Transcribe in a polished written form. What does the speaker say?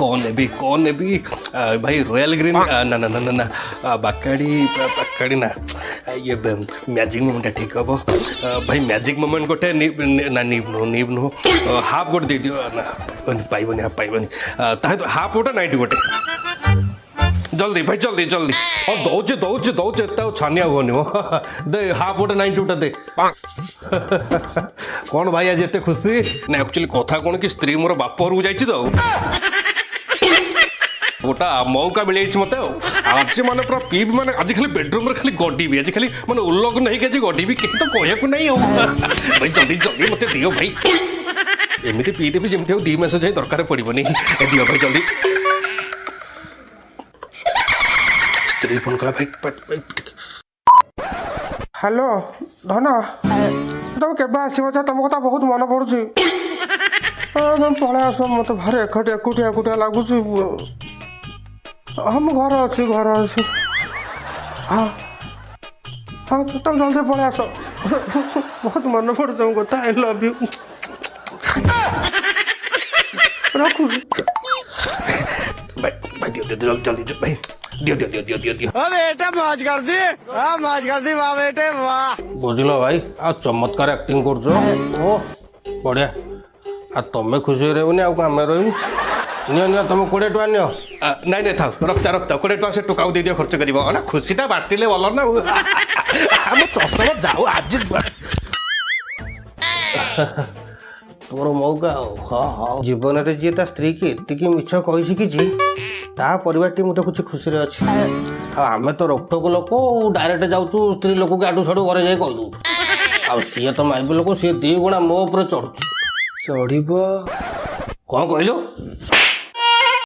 कौन नेबी भाई royal green ना ना ना ना ना बाकाड़ी ना ये मैजिक मोमेंट ठीक हम भाई मैजिक मोमेंट गोटे ना निब नु हाफ गोटे दे दियो ना पाइबनी हाफ पाइबनी ताहे तो हाफ गोटे नाइट गोटे जल्दी भाई जल्दी जल्दी हाँ दौचे छानिया होनी मो दे हाफ गोटे नाइट गोटे दे कौन भाई आज एत खुशी ना एक्चुअली कथा कौन कि स्त्री मोर बाप घर को तो गोटा मौका मिल मत आज मैंने पूरा पीबी मैंने आज खाली बेडरूम रे खाली गडीबी आज खाली मैंने उल्लक नहीं कि गडीबी कहीं तो कहू नहीं भाई जल्दी जल्दी मत दियो भाई एमती पीदेवी जमी 2 मास जाए दरकार पड़ोनी दियो भाई जल्दी स्त्री फोन कला भाई हेलो धना तुम के आसो तुम कथा बहुत मन पड़ुची तुम पलि आस मत भारी एकुटिया लगुच हम घर अच्छी हाँ हाँ तुम जल्दी पलि आस बहुत मन पड़े तुम कथा आई लव यू रखु भाई दियो जल्दी भाई दियो बेटा मौज कर दी वाह बेटे वाह बुझल भाई आ चमत्कार एक्टिंग कर बढ़िया आ तुम खुशी रही आम रही नियो तुम 20 टका नियो नहीं था रखता 20 टका से टोका दे दियो खर्च कर खुशीटा बाटिले भल ना आम चषमा जाऊ आज तुम मौका हाँ हाँ जीवन में जी स्त्री की एति मिछ कही शिखी ता परिवार टी मुझे कुछ खुशी अच्छे आम तो रोकटोक लोक डायरेक्ट जाऊँ स्त्री लोक के आडू साडू घरे जाए कहीदू आ सी तो माइबी लोक सी 2 गुणा मो उपर चढ़ कौन कहलु